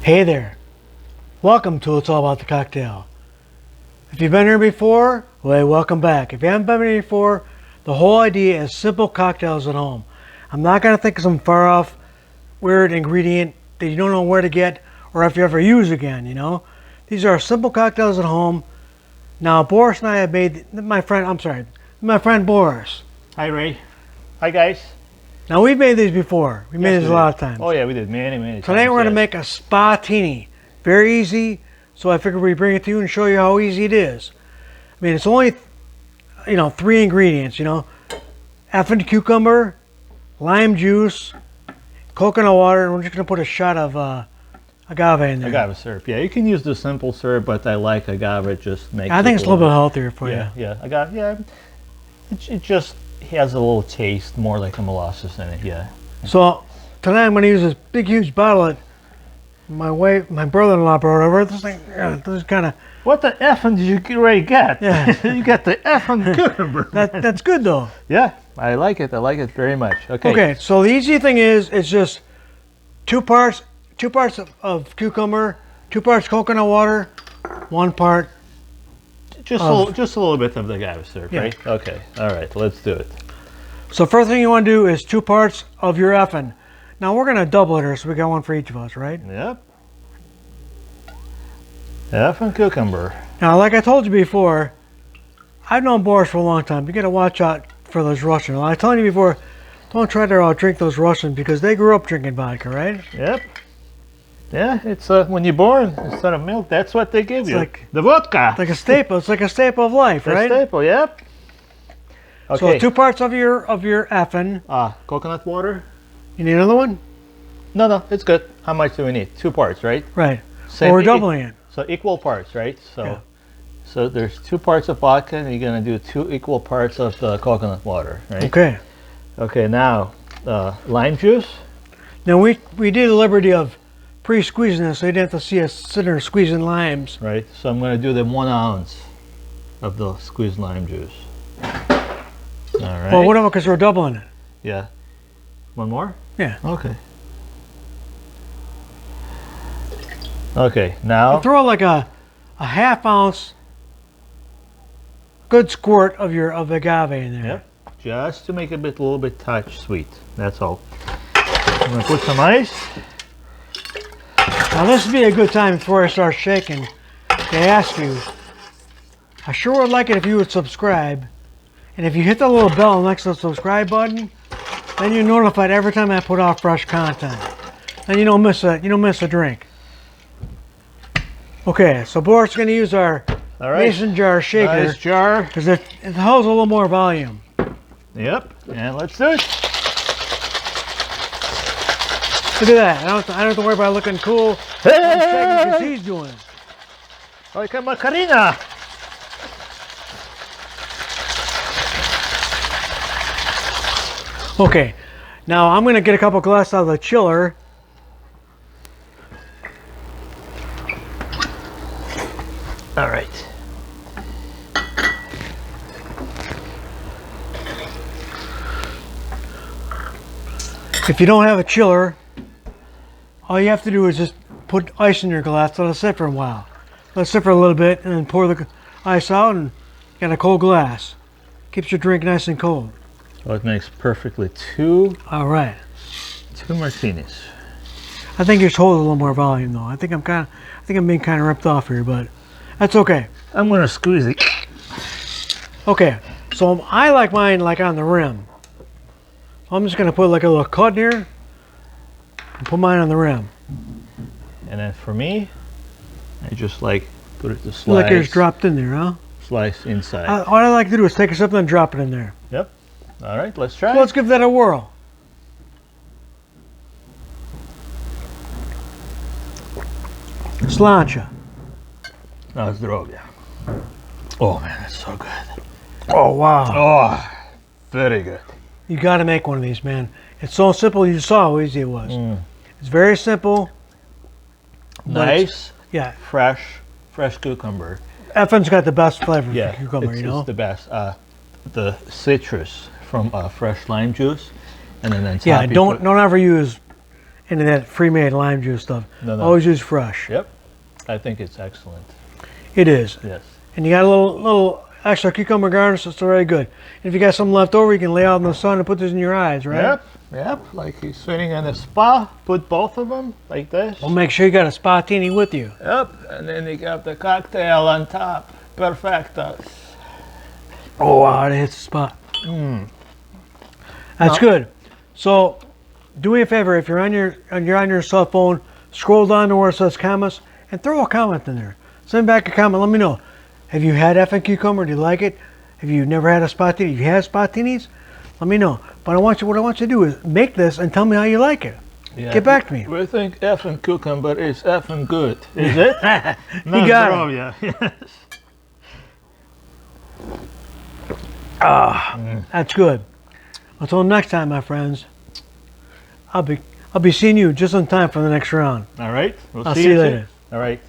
Hey there, welcome to It's All About the Cocktail. If you've been here before, well, welcome back. If you haven't been here before, the whole idea is simple cocktails at home. I'm not going to think of some far off weird ingredient that you don't know where to get or if you ever use again, you know. These are simple cocktails at home. Now, Boris and I have made, my friend Boris. Hi, Ray. Hi, guys. Now, we've made these before. We made these a lot of times. Oh, yeah, we did many times. Today we're going to make a Spatini. Very easy, so I figured we'd bring it to you and show you how easy it is. I mean, it's only, 3 ingredients, Effen cucumber, lime juice, coconut water, and we're just going to put a shot of agave in there. Agave syrup. Yeah, you can use the simple syrup, but I like agave. It just makes I think it's a little bit healthier for you. Yeah, agave, yeah. It just has a little taste, more like a molasses in it, yeah. So, tonight I'm going to use this big, huge bottle that my brother-in-law brought over. This thing, this is kind of... What the effing did you already get? Yeah. You got the effing cucumber. That's good, though. Yeah, I like it. I like it very much. Okay. Okay, so the easy thing is, it's just two parts of cucumber, 2 parts coconut water, 1 part... Just a little bit of the agave syrup, Yeah. right? Okay, all right, let's do it. So first thing you want to do is 2 parts of your Effen. Now we're going to double it here, so we got one for each of us, right? Yep. Effen cucumber. Now, like I told you before, I've known Boris for a long time. You got to watch out for those Russians. I told you before, don't try to drink those Russians because they grew up drinking vodka, right? Yep. Yeah, it's when you're born, instead of milk, that's what they give you. Like the vodka. It's like a staple. It's like a staple of life, right? A staple, yep. So Okay. 2 parts of your Effen. Coconut water? You need another one? No, it's good. How much do we need? 2 parts, right? Right. Same, Or we're doubling it. So equal parts, right? So, Yeah. so there's 2 parts of vodka, and you're gonna do 2 equal parts of the coconut water, right? Okay. Okay. Now, lime juice. Now we did the liberty of pre-squeezing this, so you didn't have to see us sitting there squeezing limes. Right. So I'm gonna do the 1 ounce of the squeezed lime juice. All right. Well, whatever, because we're doubling it. Yeah. 1 more? Yeah. Okay. Okay, now... Throw like a ½ ounce good squirt of agave in there. Yep. Just to make it a little bit touch sweet. That's all. I'm going to put some ice. Now this would be a good time before I start shaking to ask you, I sure would like it if you would subscribe. And if you hit the little bell next to the subscribe button, then you're notified every time I put out fresh content. Then you don't miss a drink. Okay, so Boris is going to use our mason jar shaker. Nice jar. Because it holds a little more volume. Yep, and let's do it. Look at that. I don't have to worry about looking cool. Because he's doing it. Like a Macarena. Okay, now I'm going to get a couple glasses out of the chiller. All right. If you don't have a chiller, all you have to do is just put ice in your glass, let it sit for a while. Let it sit for a little bit, and then pour the ice out, and you got a cold glass. Keeps your drink nice and cold. Well, it makes perfectly 2 martinis. I think yours holds a little more volume, though. I think I'm being kind of ripped off here, but that's okay. I'm gonna squeeze it. Okay, so I like mine like on the rim. So I'm just gonna put like a little cut here and put mine on the rim. And then for me, I just like put it to slice. Like yours dropped in there, huh? Slice inside. All I like to do is take a sip and drop it in there. Yep. All right, let's try. So let's give that a whirl. Sláinte. Na zdrowie. Oh man, that's so good. Oh wow. Oh, very good. You got to make one of these, man. It's so simple. You saw how easy it was. It's very simple. Nice. Yeah. Fresh cucumber. Effen's got the best flavor Yeah, for cucumber, it's the best. The citrus from fresh lime juice, and then yeah, don't ever use into that pre-made lime juice stuff. No. Always use fresh. Yep. I think it's excellent. It is. Yes. And you got a little extra cucumber garnish, that's very good. And if you got some left over, you can lay out in the sun and put this in your eyes, right? Yep. Like he's sitting in a spa. Put both of them like this. Well, make sure you got a Spatini with you. Yep. And then you got the cocktail on top. Perfectos. Oh, wow, it hits the spot. That's good. So, do me a favor. If you're on your cell phone, scroll down to where it says comments and throw a comment in there. Send back a comment. Let me know. Have you had Effen Cucumber? Do you like it? Have you never had a Spatini? If you had Spatinis, let me know. But what I want you to do is make this and tell me how you like it. Yeah. Get back to me. We think Effen Cucumber is effing good. Is it? You got it. Yes. That's good. Until next time, my friends. I'll be seeing you just in time for the next round. All right. I'll see you later. All right.